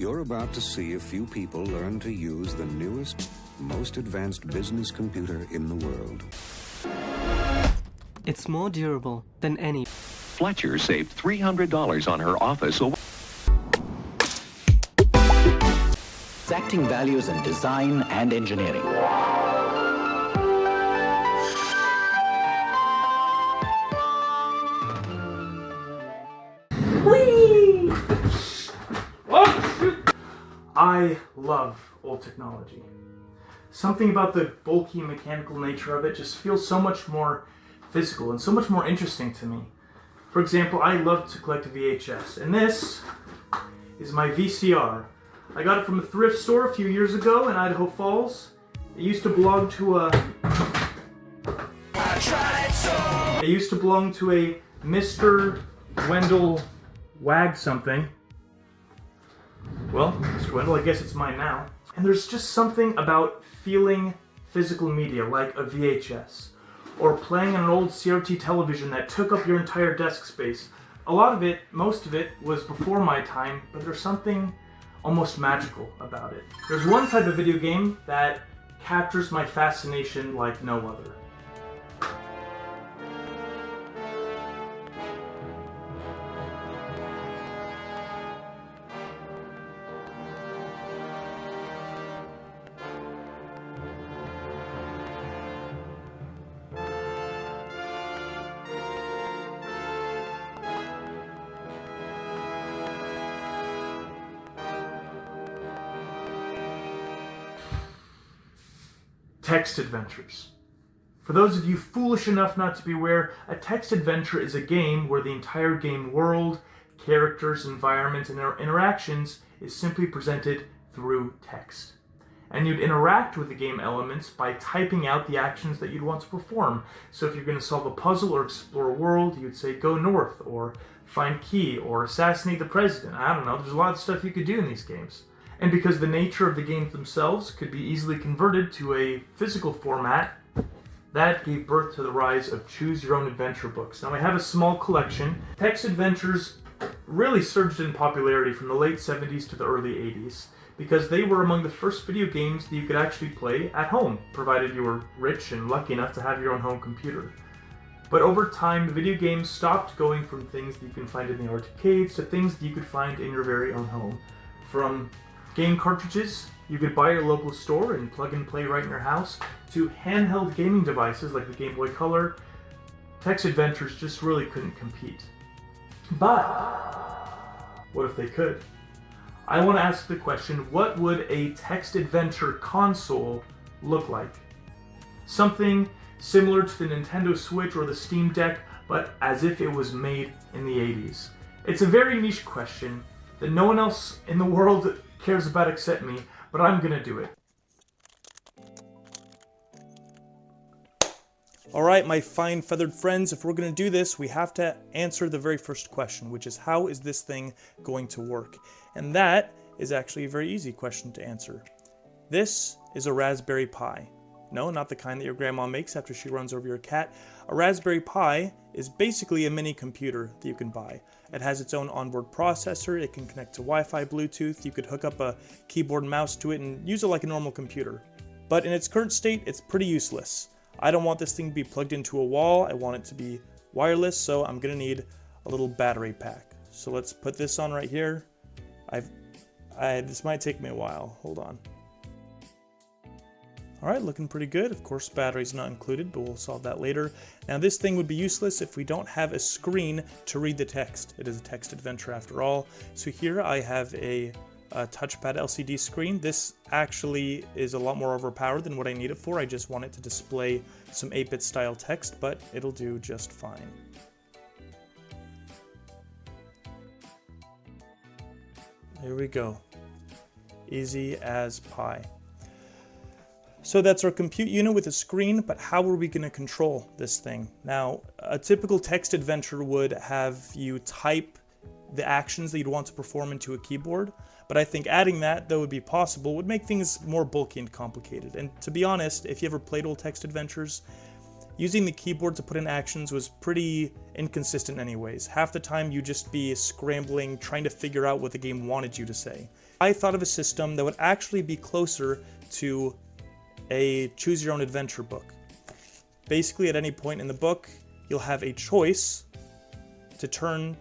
You're about to see a few people learn to use the newest, most advanced business computer in the world. It's more durable than any. Fletcher saved $300 on her office. Exacting values in design and engineering. Whee! Oh! I love old technology. Something about the bulky mechanical nature of it just feels so much more physical and so much more interesting to me. For example, I love to collect VHS, and this is my VCR. I got it from a thrift store a few years ago in Idaho Falls. It used to belong to a Mr. Wendell Wag something. Well, Mr. Wendell, I guess it's mine now. And there's just something about feeling physical media like a VHS, or playing on an old CRT television that took up your entire desk space. A lot of it, most of it, was before my time, but there's something almost magical about it. There's one type of video game that captures my fascination like no other. Text adventures. For those of you foolish enough not to be aware, a text adventure is a game where the entire game world, characters, environment, and interactions is simply presented through text. And you'd interact with the game elements by typing out the actions that you'd want to perform. So if you're going to solve a puzzle or explore a world, you'd say go north, or find key, or assassinate the president. I don't know, there's a lot of stuff you could do in these games. And because the nature of the games themselves could be easily converted to a physical format, that gave birth to the rise of choose-your-own-adventure books. Now I have a small collection. Text adventures really surged in popularity from the late 70s to the early 80s, because they were among the first video games that you could actually play at home, provided you were rich and lucky enough to have your own home computer. But over time, video games stopped going from things that you can find in the arcades to things that you could find in your very own home. From game cartridges you could buy at your local store and plug and play right in your house, to handheld gaming devices like the Game Boy Color, text adventures just really couldn't compete. But what if they could? I want to ask the question, what would a text adventure console look like? Something similar to the Nintendo Switch or the Steam Deck, but as if it was made in the 80s. It's a very niche question that no one else in the world cares about except me, but I'm gonna do it. Alright, my fine feathered friends, if we're gonna do this, we have to answer the very first question, which is how is this thing going to work? And that is actually a very easy question to answer. This is a Raspberry Pi. No, not the kind that your grandma makes after she runs over your cat. A Raspberry Pi is basically a mini computer that you can buy. It has its own onboard processor, it can connect to Wi-Fi, Bluetooth, you could hook up a keyboard and mouse to it and use it like a normal computer. But in its current state, it's pretty useless. I don't want this thing to be plugged into a wall, I want it to be wireless, so I'm gonna need a little battery pack. So let's put this on right here. This might take me a while, hold on. Alright, looking pretty good. Of course, battery's not included, but we'll solve that later. Now, this thing would be useless if we don't have a screen to read the text. It is a text adventure after all. So here I have a touchpad LCD screen. This actually is a lot more overpowered than what I need it for. I just want it to display some 8-bit style text, but it'll do just fine. There we go. Easy as pie. So that's our compute unit with a screen, but how are we going to control this thing? Now, a typical text adventure would have you type the actions that you'd want to perform into a keyboard, but I think adding that, though would be possible, would make things more bulky and complicated. And to be honest, if you ever played old text adventures, using the keyboard to put in actions was pretty inconsistent anyways. Half the time you'd just be scrambling, trying to figure out what the game wanted you to say. I thought of a system that would actually be closer to a choose-your-own-adventure book. Basically, at any point in the book, you'll have a choice to turn.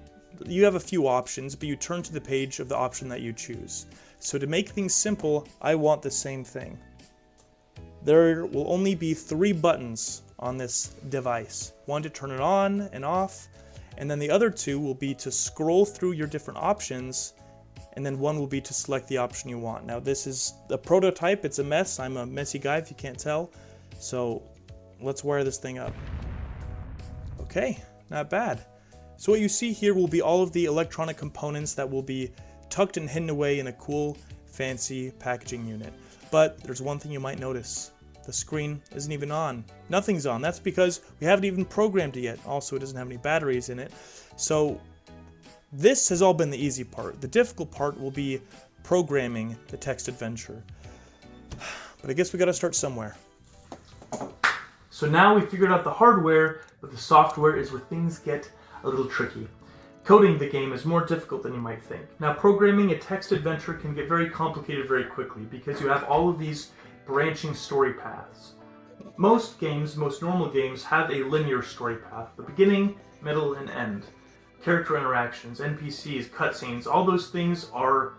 You have a few options, but you turn to the page of the option that you choose. So to make things simple, I want the same thing. There will only be 3 buttons on this device. One to turn it on and off, and then the other 2 will be to scroll through your different options, and then one will be to select the option you want. Now this is a prototype, it's a mess. I'm a messy guy if you can't tell. So let's wire this thing up. Okay, not bad. So what you see here will be all of the electronic components that will be tucked and hidden away in a cool, fancy packaging unit. But there's one thing you might notice. The screen isn't even on. Nothing's on. That's because we haven't even programmed it yet. Also, it doesn't have any batteries in it. So this has all been the easy part. The difficult part will be programming the text adventure. But I guess we gotta start somewhere. So now we figured out the hardware, but the software is where things get a little tricky. Coding the game is more difficult than you might think. Now, programming a text adventure can get very complicated very quickly because you have all of these branching story paths. Most games, most normal games, have a linear story path, the beginning, middle, and end. Character interactions, NPCs, cutscenes, all those things are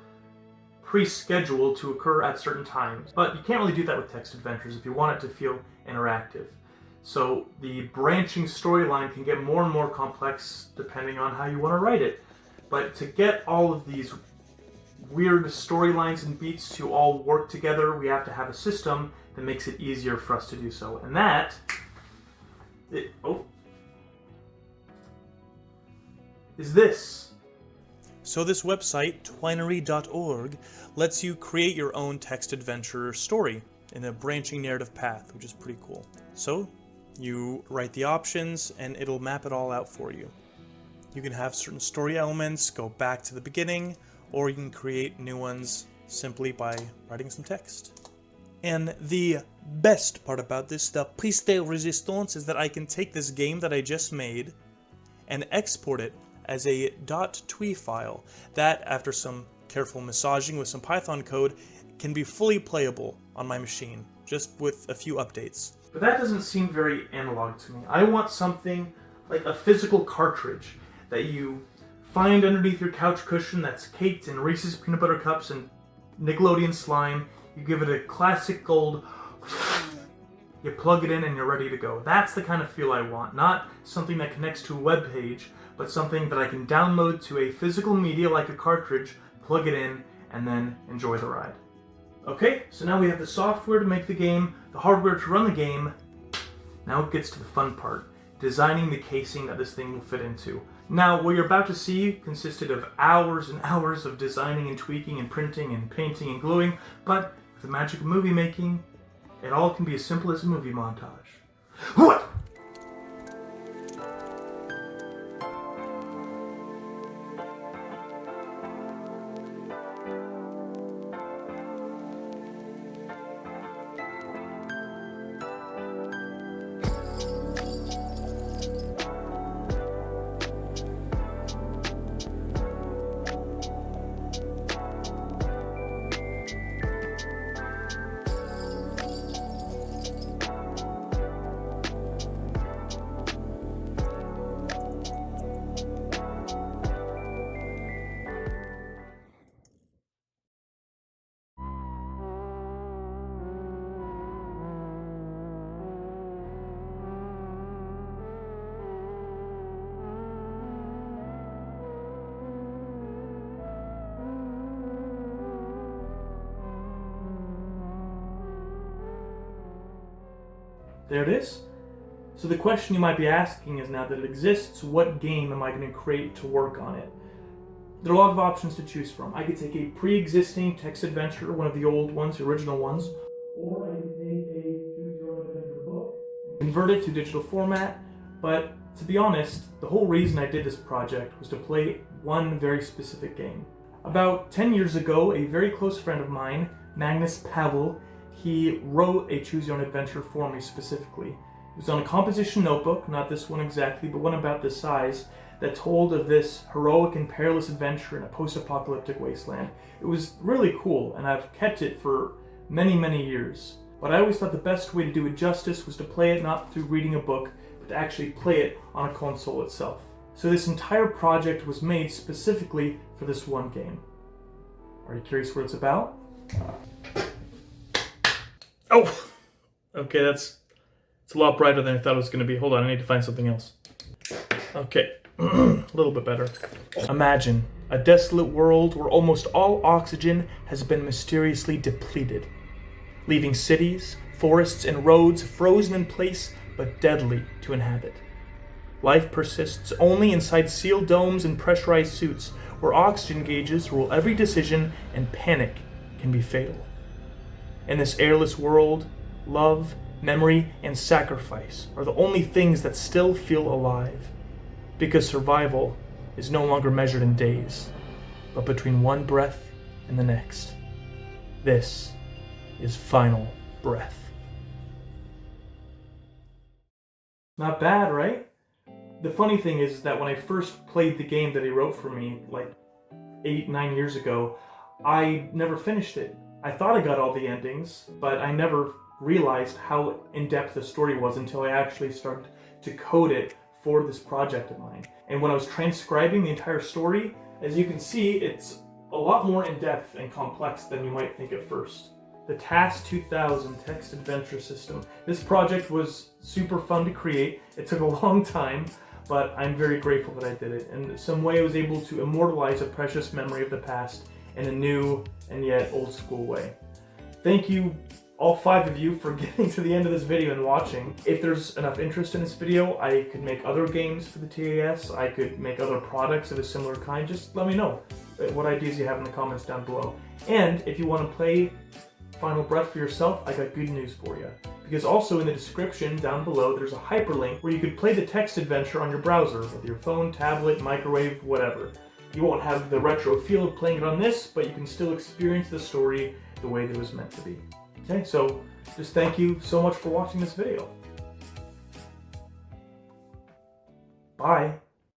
pre-scheduled to occur at certain times. But you can't really do that with text adventures if you want it to feel interactive. So the branching storyline can get more and more complex depending on how you want to write it. But to get all of these weird storylines and beats to all work together, we have to have a system that makes it easier for us to do so. And that is this. So this website, twinery.org, lets you create your own text adventure story in a branching narrative path, which is pretty cool. So you write the options and it'll map it all out for you. You can have certain story elements go back to the beginning, or you can create new ones simply by writing some text. And the best part about this, the pièce de résistance, is that I can take this game that I just made and export it as a .twi file that, after some careful massaging with some Python code, can be fully playable on my machine, just with a few updates. But that doesn't seem very analog to me. I want something like a physical cartridge that you find underneath your couch cushion that's caked in Reese's peanut butter cups and Nickelodeon slime. You give it a classic gold, you plug it in and you're ready to go. That's the kind of feel I want. Not something that connects to a web page, but something that I can download to a physical media like a cartridge, plug it in, and then enjoy the ride. Okay, so now we have the software to make the game, the hardware to run the game. Now it gets to the fun part, designing the casing that this thing will fit into. Now, what you're about to see consisted of hours and hours of designing and tweaking and printing and painting and gluing, but with the magic of movie making, it all can be as simple as a movie montage. What? There it is. So the question you might be asking is, now that it exists, what game am I going to create to work on it? There are a lot of options to choose from. I could take a pre-existing text adventure, one of the old ones, the original ones, or I could take a choose-your-own-adventure book and convert it to digital format. But to be honest, the whole reason I did this project was to play one very specific game. About 10 years ago, a very close friend of mine, Magnus Pavel, he wrote a choose-your-own-adventure for me specifically. It was on a composition notebook, not this one exactly, but one about this size, that told of this heroic and perilous adventure in a post-apocalyptic wasteland. It was really cool, and I've kept it for many, many years. But I always thought the best way to do it justice was to play it not through reading a book, but to actually play it on a console itself. So this entire project was made specifically for this one game. Are you curious what it's about? Oh! Okay, it's a lot brighter than I thought it was going to be. Hold on, I need to find something else. Okay, a little bit better. Imagine a desolate world where almost all oxygen has been mysteriously depleted, leaving cities, forests, and roads frozen in place but deadly to inhabit. Life persists only inside sealed domes and pressurized suits where oxygen gauges rule every decision and panic can be fatal. In this airless world, love, memory, and sacrifice are the only things that still feel alive, because survival is no longer measured in days, but between one breath and the next. This is Final Breath. Not bad, right? The funny thing is that when I first played the game that he wrote for me, like 8-9 years ago, I never finished it. I thought I got all the endings, but I never realized how in-depth the story was until I actually started to code it for this project of mine. And when I was transcribing the entire story, as you can see, it's a lot more in-depth and complex than you might think at first. The TAS 2000 text adventure system. This project was super fun to create. It took a long time, but I'm very grateful that I did it. And in some way I was able to immortalize a precious memory of the past in a new and yet old school way. Thank you, all 5 of you, for getting to the end of this video and watching. If there's enough interest in this video, I could make other games for the TAS. I could make other products of a similar kind. Just let me know what ideas you have in the comments down below. And if you want to play Final Breath for yourself, I got good news for you. Because also in the description down below, there's a hyperlink where you could play the text adventure on your browser with your phone, tablet, microwave, whatever. You won't have the retro feel of playing it on this, but you can still experience the story the way that it was meant to be. Okay, so just thank you so much for watching this video. Bye.